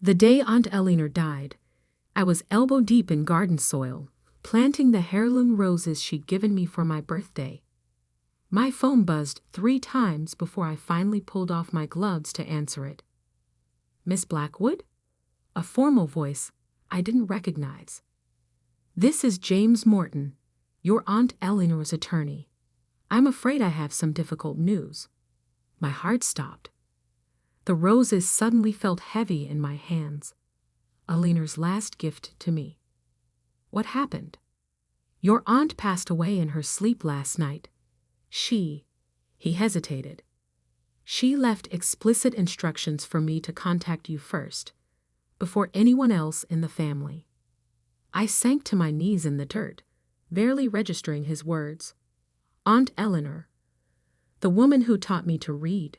The day Aunt Eleanor died, I was elbow-deep in garden soil, planting the heirloom roses she'd given me for my birthday. My phone buzzed 3 times before I finally pulled off my gloves to answer it. "Miss Blackwood?" A formal voice I didn't recognize. "This is James Morton, your Aunt Eleanor's attorney. I'm afraid I have some difficult news." My heart stopped. The roses suddenly felt heavy in my hands. Eleanor's last gift to me. "What happened?" "Your aunt passed away in her sleep last night. He hesitated. "She left explicit instructions for me to contact you first, before anyone else in the family." I sank to my knees in the dirt, barely registering his words. Aunt Eleanor, the woman who taught me to read,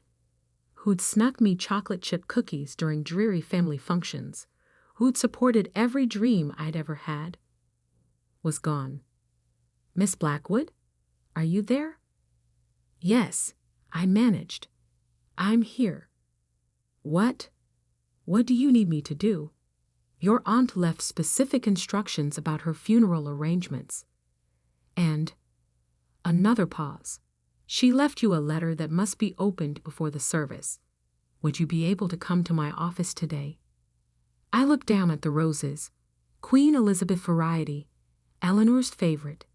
who'd snuck me chocolate chip cookies during dreary family functions, who'd supported every dream I'd ever had, was gone. "Miss Blackwood, are you there?" "Yes," I managed. "I'm here." What do you need me to do?" "Your aunt left specific instructions about her funeral arrangements." And another pause. "She left you a letter that must be opened before the service. Would you be able to come to my office today?" I looked down at the roses. Queen Elizabeth variety, Eleanor's favorite.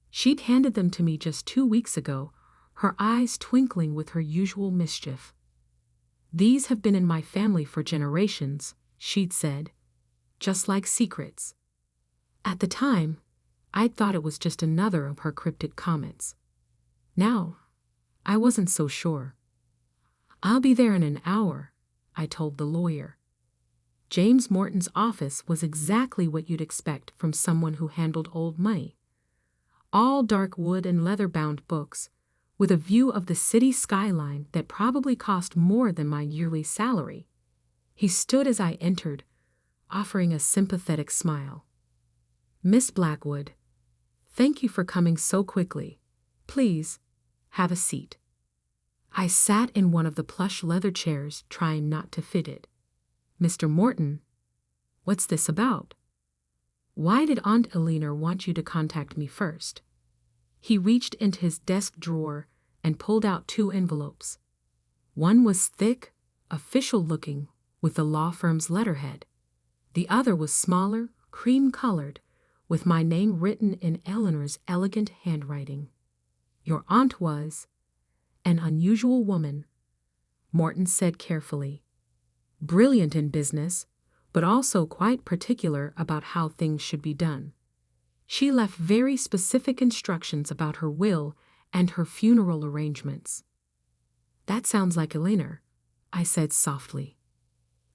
She'd handed them to me just 2 weeks ago, her eyes twinkling with her usual mischief. "These have been in my family for generations," she'd said, "just like secrets." At the time, I'd thought it was just another of her cryptic comments. Now, I wasn't so sure. "I'll be there in an hour," I told the lawyer. James Morton's office was exactly what you'd expect from someone who handled old money. All dark wood and leather-bound books, with a view of the city skyline that probably cost more than my yearly salary. He stood as I entered, offering a sympathetic smile. "Miss Blackwood, thank you for coming so quickly. Please, have a seat." I sat in one of the plush leather chairs, trying not to fit it. "Mr. Morton, what's this about? Why did Aunt Eleanor want you to contact me first?" He reached into his desk drawer and pulled out 2 envelopes. One was thick, official-looking, with the law firm's letterhead. The other was smaller, cream-colored, with my name written in Eleanor's elegant handwriting. "Your aunt was an unusual woman," Morton said carefully. "Brilliant in business, but also quite particular about how things should be done. She left very specific instructions about her will and her funeral arrangements." "That sounds like Eleanor," I said softly.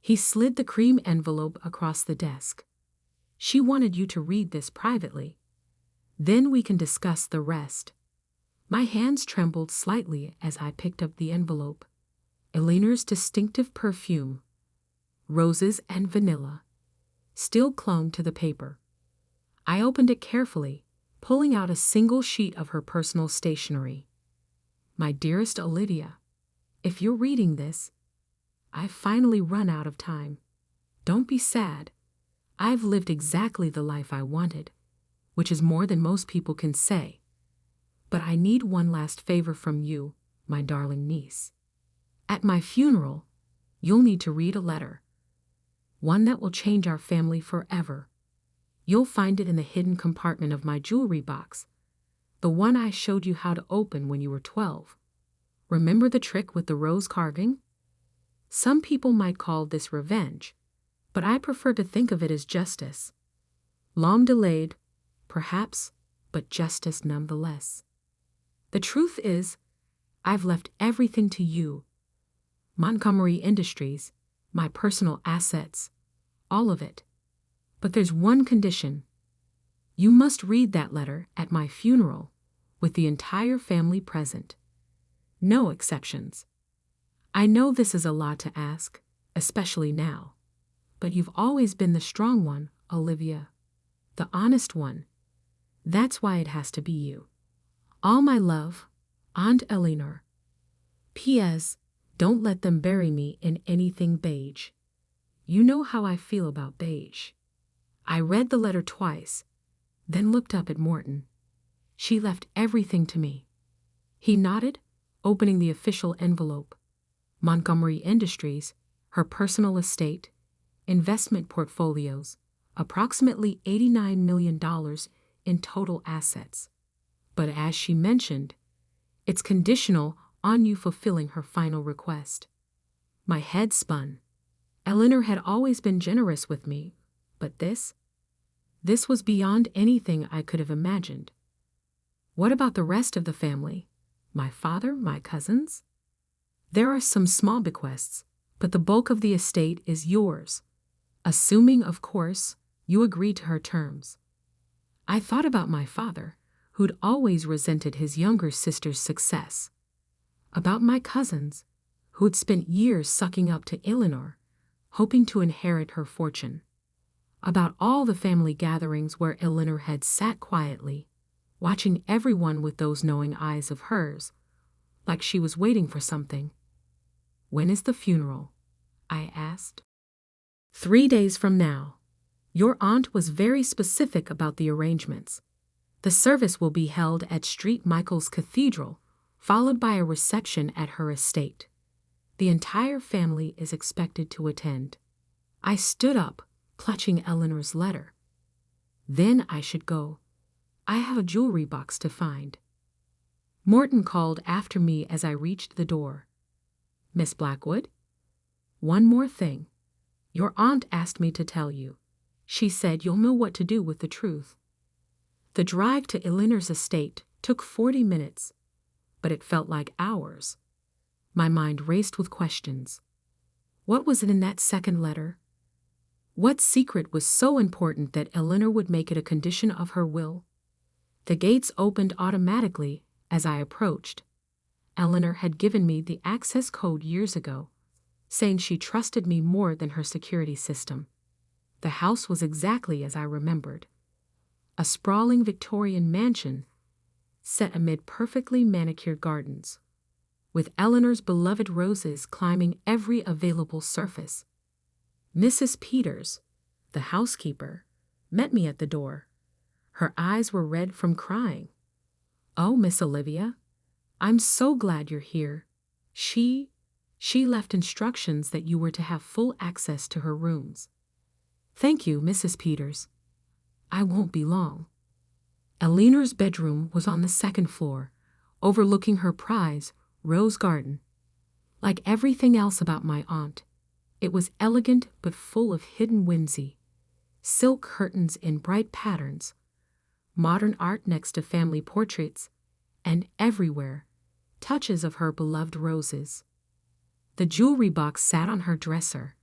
He slid the cream envelope across the desk. "She wanted you to read this privately. Then we can discuss the rest." My hands trembled slightly as I picked up the envelope. Eleanor's distinctive perfume, roses and vanilla, still clung to the paper. I opened it carefully, pulling out a single sheet of her personal stationery. "My dearest Olivia, if you're reading this, I've finally run out of time. Don't be sad. I've lived exactly the life I wanted, which is more than most people can say. But I need one last favor from you, my darling niece. At my funeral, you'll need to read a letter. One that will change our family forever. You'll find it in the hidden compartment of my jewelry box, the one I showed you how to open when you were 12. Remember the trick with the rose carving? Some people might call this revenge, but I prefer to think of it as justice. Long delayed, perhaps, but justice nonetheless. The truth is, I've left everything to you. Montgomery Industries, my personal assets, all of it. But there's one condition. You must read that letter at my funeral with the entire family present. No exceptions. I know this is a lot to ask, especially now. But you've always been the strong one, Olivia. The honest one. That's why it has to be you. All my love, Aunt Eleanor. P.S. Don't let them bury me in anything beige. You know how I feel about beige. I read the letter twice, then looked up at Morton. She left everything to me. He nodded, opening the official envelope. Montgomery Industries, her personal estate, investment portfolios, approximately $89 million in total assets. But as she mentioned, it's conditional on you fulfilling her final request. My head spun. Eleanor had always been generous with me, but this was beyond anything I could have imagined. What about the rest of the family? My father, my cousins? There are some small bequests, but the bulk of the estate is yours, assuming, of course, you agree to her terms. I thought about my father, who'd always resented his younger sister's success. About my cousins, who'd spent years sucking up to Eleanor, hoping to inherit her fortune. About all the family gatherings where Eleanor had sat quietly, watching everyone with those knowing eyes of hers, like she was waiting for something. When is the funeral? I asked. 3 days from now. Your aunt was very specific about the arrangements. The service will be held at St. Michael's Cathedral, followed by a reception at her estate. The entire family is expected to attend. I stood up, clutching Eleanor's letter. Then I should go. I have a jewelry box to find. Morton called after me as I reached the door. Miss Blackwood? One more thing. Your aunt asked me to tell you. She said you'll know what to do with the truth. The drive to Eleanor's estate took 40 minutes, but it felt like hours. My mind raced with questions. What was in that second letter? What secret was so important that Eleanor would make it a condition of her will? The gates opened automatically as I approached. Eleanor had given me the access code years ago, saying she trusted me more than her security system. The house was exactly as I remembered. A sprawling Victorian mansion set amid perfectly manicured gardens, with Eleanor's beloved roses climbing every available surface. Mrs. Peters, the housekeeper, met me at the door. Her eyes were red from crying. "Oh, Miss Olivia, I'm so glad you're here. She left instructions that you were to have full access to her rooms." "Thank you, Mrs. Peters. I won't be long." Eleanor's bedroom was on the second floor, overlooking her prize, rose garden. Like everything else about my aunt, it was elegant but full of hidden whimsy. Silk curtains in bright patterns, modern art next to family portraits, and everywhere, touches of her beloved roses. The jewelry box sat on her dresser,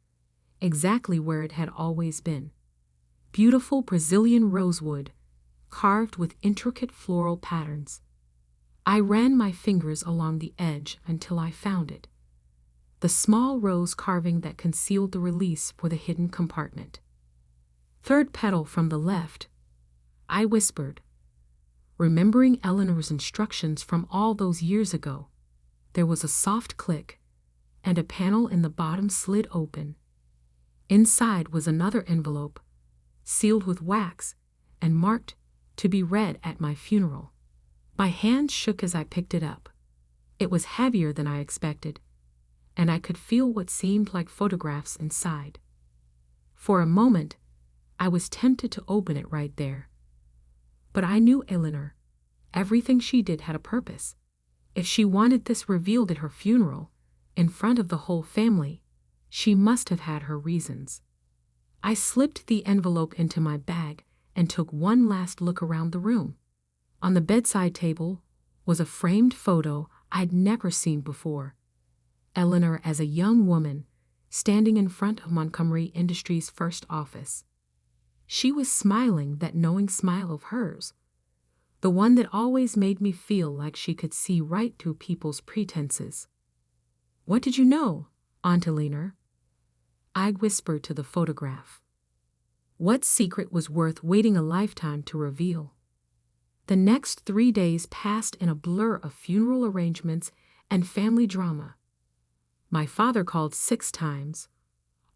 exactly where it had always been. Beautiful Brazilian rosewood, carved with intricate floral patterns. I ran my fingers along the edge until I found it. The small rose carving that concealed the release for the hidden compartment. "Third petal from the left," I whispered. Remembering Eleanor's instructions from all those years ago, there was a soft click, and a panel in the bottom slid open. Inside was another envelope, sealed with wax and marked "To be read at my funeral." My hand shook as I picked it up. It was heavier than I expected, and I could feel what seemed like photographs inside. For a moment, I was tempted to open it right there. But I knew Eleanor. Everything she did had a purpose. If she wanted this revealed at her funeral, in front of the whole family, she must have had her reasons. I slipped the envelope into my bag and took one last look around the room. On the bedside table was a framed photo I'd never seen before. Eleanor as a young woman, standing in front of Montgomery Industries' first office. She was smiling that knowing smile of hers, the one that always made me feel like she could see right through people's pretenses. "What did you know, Aunt Eleanor?" I whispered to the photograph. What secret was worth waiting a lifetime to reveal? The next 3 days passed in a blur of funeral arrangements and family drama. My father called 6 times,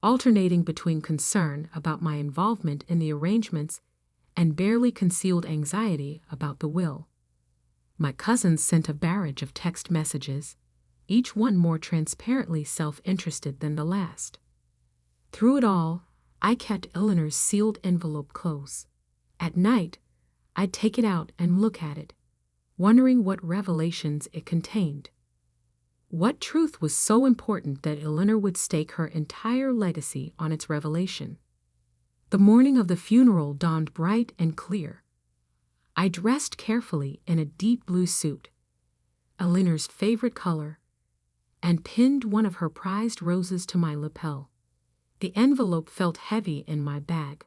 alternating between concern about my involvement in the arrangements and barely concealed anxiety about the will. My cousins sent a barrage of text messages, each one more transparently self-interested than the last. Through it all, I kept Eleanor's sealed envelope close. At night, I'd take it out and look at it, wondering what revelations it contained. What truth was so important that Eleanor would stake her entire legacy on its revelation? The morning of the funeral dawned bright and clear. I dressed carefully in a deep blue suit, Eleanor's favorite color, and pinned one of her prized roses to my lapel. The envelope felt heavy in my bag,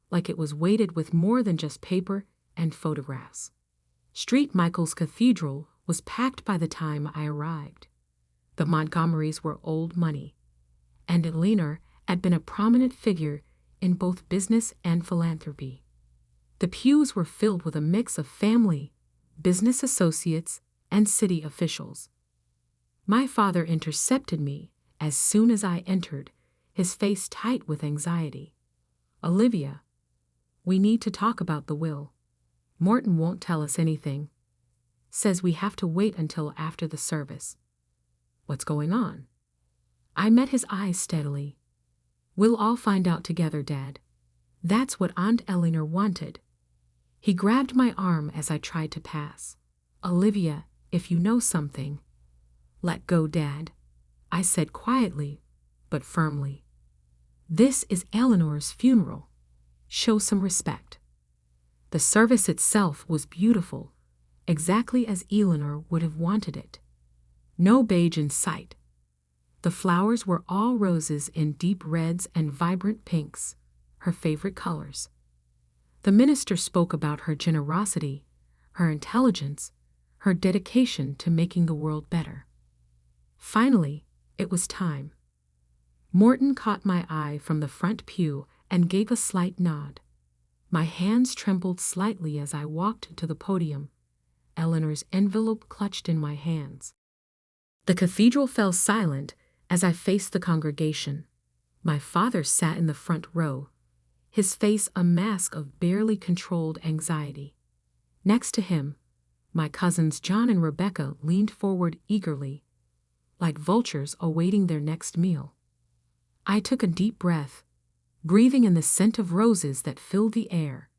like it was weighted with more than just paper and photographs. St. Michael's Cathedral was packed by the time I arrived. The Montgomerys were old money, and Eleanor had been a prominent figure in both business and philanthropy. The pews were filled with a mix of family, business associates, and city officials. My father intercepted me as soon as I entered, his face tight with anxiety. "Olivia, we need to talk about the will. Morton won't tell us anything. Says we have to wait until after the service." "What's going on?" I met his eyes steadily. "We'll all find out together, Dad. That's what Aunt Eleanor wanted." He grabbed my arm as I tried to pass. "Olivia, if you know something..." "Let go, Dad," I said quietly, but firmly. "This is Eleanor's funeral. Show some respect." The service itself was beautiful, exactly as Eleanor would have wanted it. No beige in sight. The flowers were all roses in deep reds and vibrant pinks, her favorite colors. The minister spoke about her generosity, her intelligence, her dedication to making the world better. Finally, it was time. Morton caught my eye from the front pew and gave a slight nod. My hands trembled slightly as I walked to the podium, Eleanor's envelope clutched in my hands. The cathedral fell silent as I faced the congregation. My father sat in the front row, his face a mask of barely controlled anxiety. Next to him, my cousins John and Rebecca leaned forward eagerly, like vultures awaiting their next meal. I took a deep breath, breathing in the scent of roses that filled the air.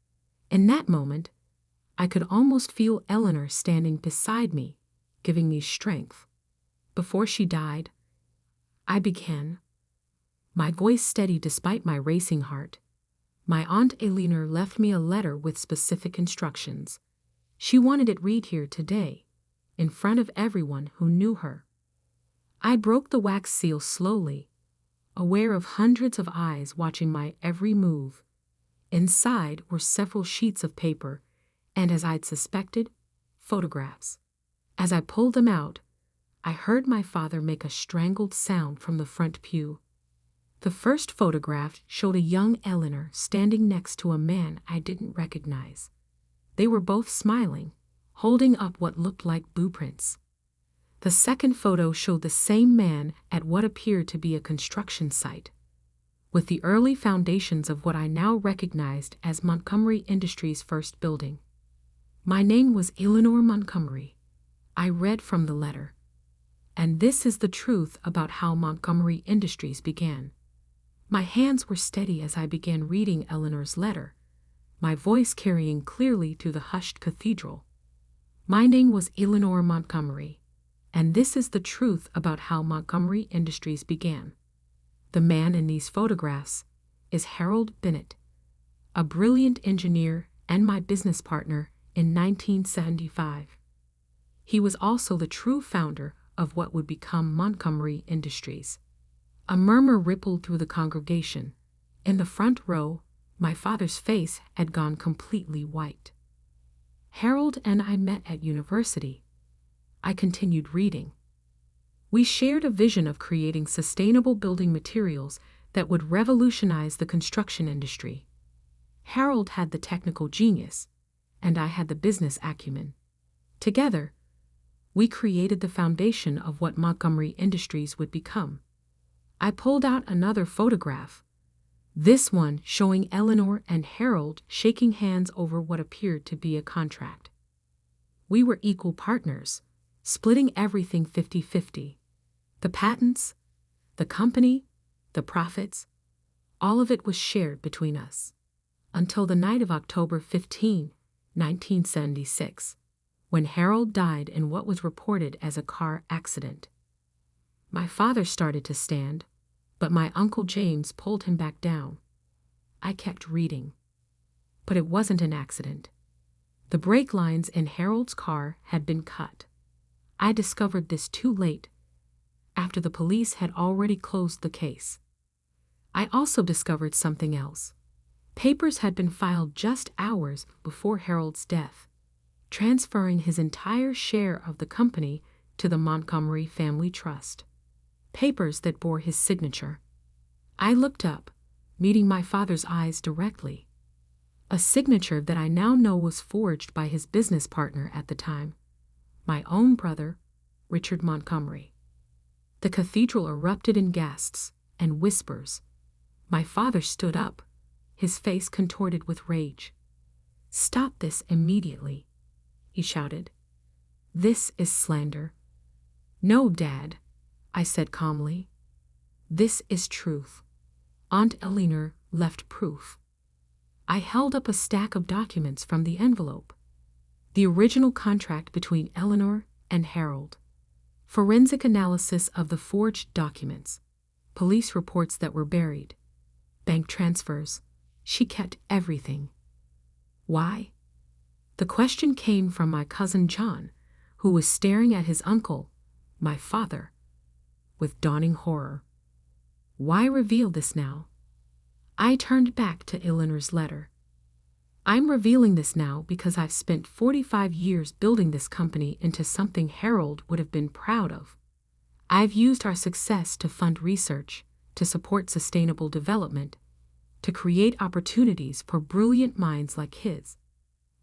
In that moment, I could almost feel Eleanor standing beside me, giving me strength. Before she died, I began, my voice steady despite my racing heart. My Aunt Eleanor left me a letter with specific instructions. She wanted it read here today, in front of everyone who knew her. I broke the wax seal slowly, aware of hundreds of eyes watching my every move. Inside were several sheets of paper, and as I'd suspected, photographs. As I pulled them out, I heard my father make a strangled sound from the front pew. The first photograph showed a young Eleanor standing next to a man I didn't recognize. They were both smiling, holding up what looked like blueprints. The second photo showed the same man at what appeared to be a construction site, with the early foundations of what I now recognized as Montgomery Industries' first building. My name was Eleanor Montgomery, I read from the letter. And this is the truth about how Montgomery Industries began. My hands were steady as I began reading Eleanor's letter, my voice carrying clearly through the hushed cathedral. My name was Eleanor Montgomery, and this is the truth about how Montgomery Industries began. The man in these photographs is Harold Bennett, a brilliant engineer and my business partner in 1975. He was also the true founder of what would become Montgomery Industries. A murmur rippled through the congregation. In the front row, my father's face had gone completely white. Harold and I met at university. I continued reading. We shared a vision of creating sustainable building materials that would revolutionize the construction industry. Harold had the technical genius, and I had the business acumen. Together, we created the foundation of what Montgomery Industries would become. I pulled out another photograph, this one showing Eleanor and Harold shaking hands over what appeared to be a contract. We were equal partners, splitting everything 50-50. The patents, the company, the profits, all of it was shared between us. Until the night of October 15, 1976, when Harold died in what was reported as a car accident. My father started to stand, but my Uncle James pulled him back down. I kept reading. But it wasn't an accident. The brake lines in Harold's car had been cut. I discovered this too late, after the police had already closed the case. I also discovered something else. Papers had been filed just hours before Harold's death, transferring his entire share of the company to the Montgomery Family Trust. Papers that bore his signature. I looked up, meeting my father's eyes directly. A signature that I now know was forged by his business partner at the time, my own brother, Richard Montgomery. The cathedral erupted in gasps and whispers. My father stood up, his face contorted with rage. "Stop this immediately," he shouted. "This is slander." "No, Dad," I said calmly. "This is truth. Aunt Eleanor left proof." I held up a stack of documents from the envelope. The original contract between Eleanor and Harold. Forensic analysis of the forged documents. Police reports that were buried. Bank transfers. She kept everything. Why? The question came from my cousin John, who was staring at his uncle, my father, with dawning horror. Why reveal this now? I turned back to Eleanor's letter. "I'm revealing this now because I've spent 45 years building this company into something Harold would have been proud of. I've used our success to fund research, to support sustainable development, to create opportunities for brilliant minds like his.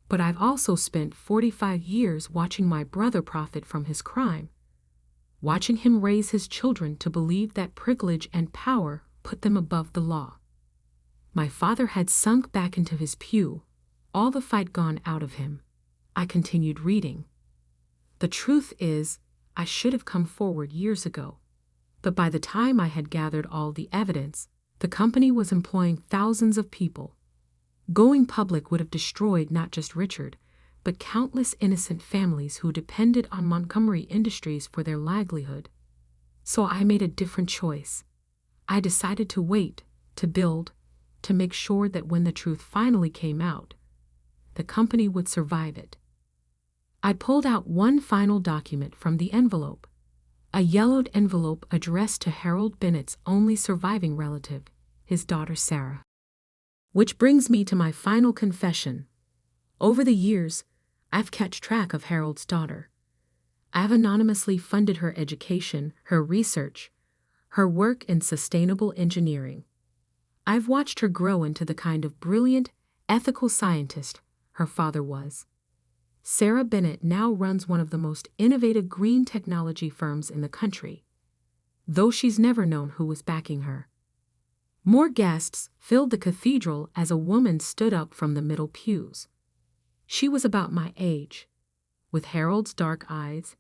But I've also spent 45 years watching my brother profit from his crime, watching him raise his children to believe that privilege and power put them above the law." My father had sunk back into his pew, all the fight gone out of him. I continued reading. "The truth is, I should have come forward years ago. But by the time I had gathered all the evidence, the company was employing thousands of people. Going public would have destroyed not just Richard, but countless innocent families who depended on Montgomery Industries for their livelihood. So I made a different choice. I decided to wait, to build, to make sure that when the truth finally came out, the company would survive it." I pulled out one final document from the envelope, a yellowed envelope addressed to Harold Bennett's only surviving relative, his daughter Sarah. Which brings me to my final confession. Over the years, I've kept track of Harold's daughter. I've anonymously funded her education, her research, her work in sustainable engineering. I've watched her grow into the kind of brilliant, ethical scientist her father was. Sarah Bennett now runs one of the most innovative green technology firms in the country, though she's never known who was backing her. More guests filled the cathedral as a woman stood up from the middle pews. She was about my age, with Harold's dark eyes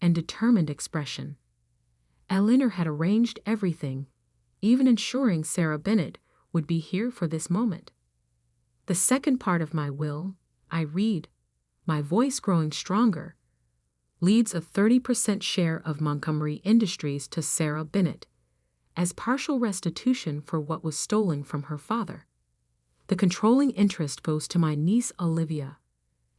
and determined expression. Eleanor had arranged everything, even ensuring Sarah Bennett would be here for this moment. The second part of my will, I read, my voice growing stronger, leaves a 30% share of Montgomery Industries to Sarah Bennett, as partial restitution for what was stolen from her father. The controlling interest goes to my niece Olivia,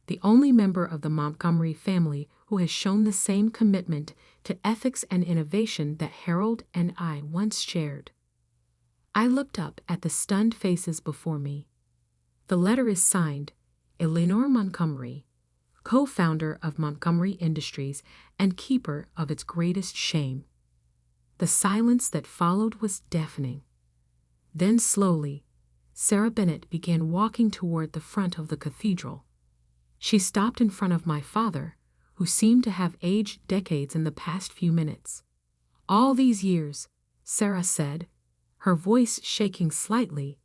the only member of the Montgomery family who has shown the same commitment to ethics and innovation that Harold and I once shared. I looked up at the stunned faces before me. The letter is signed, Eleanor Montgomery, co-founder of Montgomery Industries and keeper of its greatest shame. The silence that followed was deafening. Then slowly, Sarah Bennett began walking toward the front of the cathedral. She stopped in front of my father, who seemed to have aged decades in the past few minutes. All these years, Sarah said, her voice shaking slightly.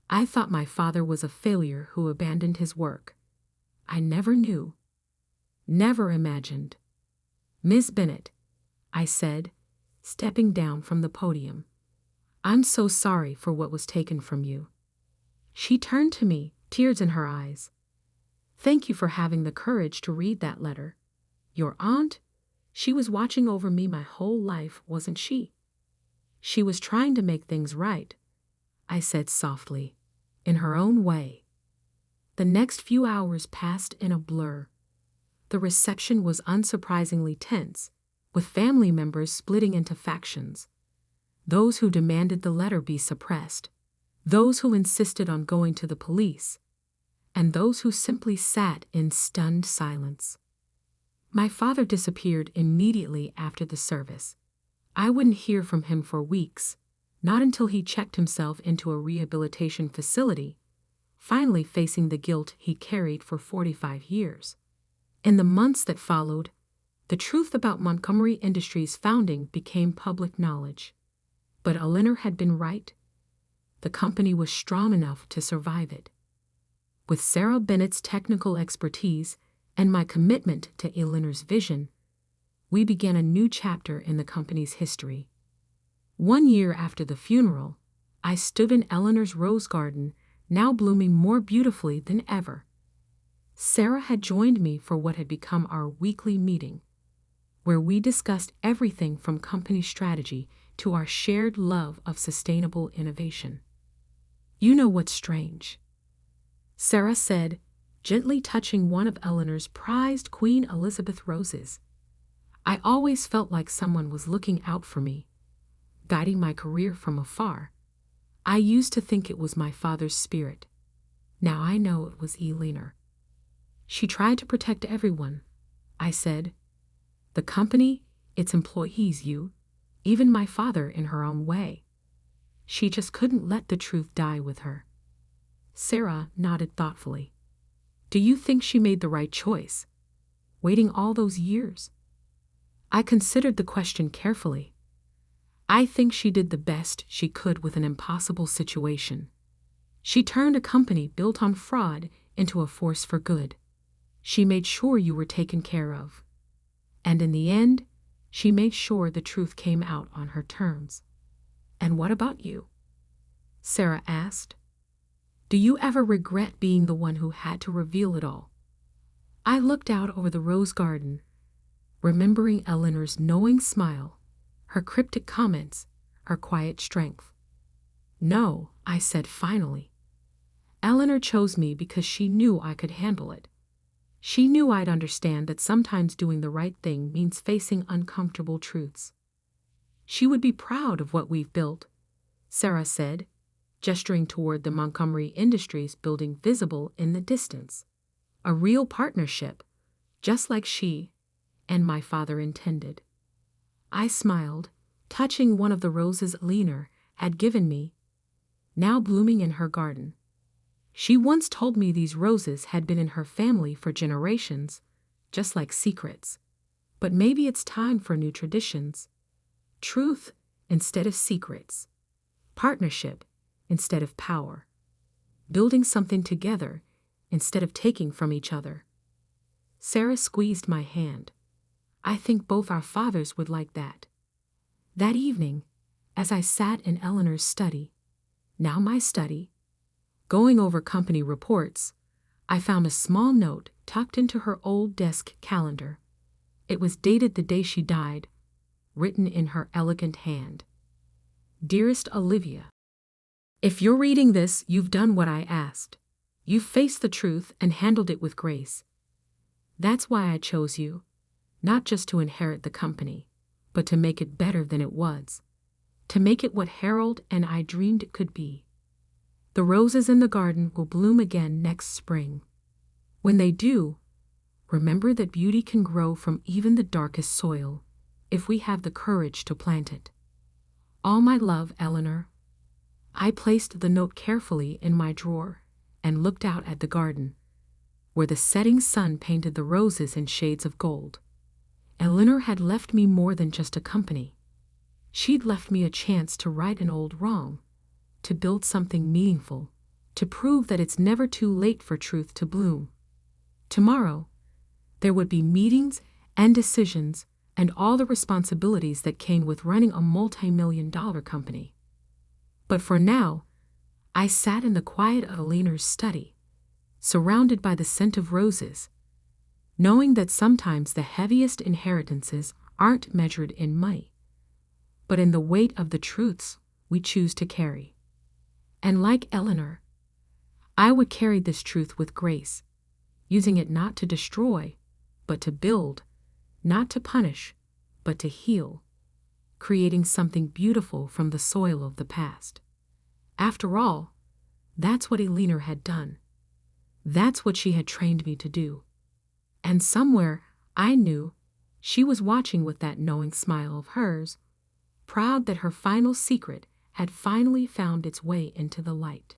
I thought my father was a failure who abandoned his work. I never knew. Never imagined. Miss Bennet, I said, stepping down from the podium. I'm so sorry for what was taken from you. She turned to me, tears in her eyes. Thank you for having the courage to read that letter. Your aunt? She was watching over me my whole life, wasn't she? She was trying to make things right, I said softly, in her own way. The next few hours passed in a blur. The reception was unsurprisingly tense, with family members splitting into factions. Those who demanded the letter be suppressed, those who insisted on going to the police, and those who simply sat in stunned silence. My father disappeared immediately after the service. I wouldn't hear from him for weeks, not until he checked himself into a rehabilitation facility, finally facing the guilt he carried for 45 years. In the months that followed, the truth about Montgomery Industries' founding became public knowledge. But Eleanor had been right. The company was strong enough to survive it. With Sarah Bennett's technical expertise and my commitment to Eleanor's vision, we began a new chapter in the company's history. 1 year after the funeral, I stood in Eleanor's rose garden, now blooming more beautifully than ever. Sarah had joined me for what had become our weekly meeting, where we discussed everything from company strategy to our shared love of sustainable innovation. You know what's strange? Sarah said, gently touching one of Eleanor's prized Queen Elizabeth roses. I always felt like someone was looking out for me, guiding my career from afar. I used to think it was my father's spirit. Now I know it was Eleanor. She tried to protect everyone, I said. The company, its employees, you, even my father in her own way. She just couldn't let the truth die with her. Sarah nodded thoughtfully. Do you think she made the right choice, waiting all those years? I considered the question carefully. I think she did the best she could with an impossible situation. She turned a company built on fraud into a force for good. She made sure you were taken care of. And in the end, she made sure the truth came out on her terms. And what about you? Sarah asked. Do you ever regret being the one who had to reveal it all? I looked out over the rose garden, remembering Eleanor's knowing smile, her cryptic comments, her quiet strength. No, I said finally. Eleanor chose me because she knew I could handle it. She knew I'd understand that sometimes doing the right thing means facing uncomfortable truths. She would be proud of what we've built, Sarah said, gesturing toward the Montgomery Industries building visible in the distance. A real partnership, just like she and my father intended. I smiled, touching one of the roses Eleanor had given me, now blooming in her garden. She once told me these roses had been in her family for generations, just like secrets. But maybe it's time for new traditions. Truth instead of secrets. Partnership instead of power. Building something together instead of taking from each other. Sarah squeezed my hand. I think both our fathers would like that. That evening, as I sat in Eleanor's study, now my study, going over company reports, I found a small note tucked into her old desk calendar. It was dated the day she died, written in her elegant hand. Dearest Olivia, if you're reading this, you've done what I asked. You've faced the truth and handled it with grace. That's why I chose you, not just to inherit the company, but to make it better than it was, to make it what Harold and I dreamed it could be. The roses in the garden will bloom again next spring. When they do, remember that beauty can grow from even the darkest soil, if we have the courage to plant it. All my love, Eleanor. I placed the note carefully in my drawer and looked out at the garden, where the setting sun painted the roses in shades of gold. Eleanor had left me more than just a company. She'd left me a chance to right an old wrong, to build something meaningful, to prove that it's never too late for truth to bloom. Tomorrow, there would be meetings and decisions and all the responsibilities that came with running a multi-million-dollar company. But for now, I sat in the quiet of Alina's study, surrounded by the scent of roses, knowing that sometimes the heaviest inheritances aren't measured in money, but in the weight of the truths we choose to carry. And like Eleanor, I would carry this truth with grace, using it not to destroy, but to build, not to punish, but to heal, creating something beautiful from the soil of the past. After all, that's what Elena had done. That's what she had trained me to do. And somewhere, I knew, she was watching with that knowing smile of hers, proud that her final secret had finally found its way into the light.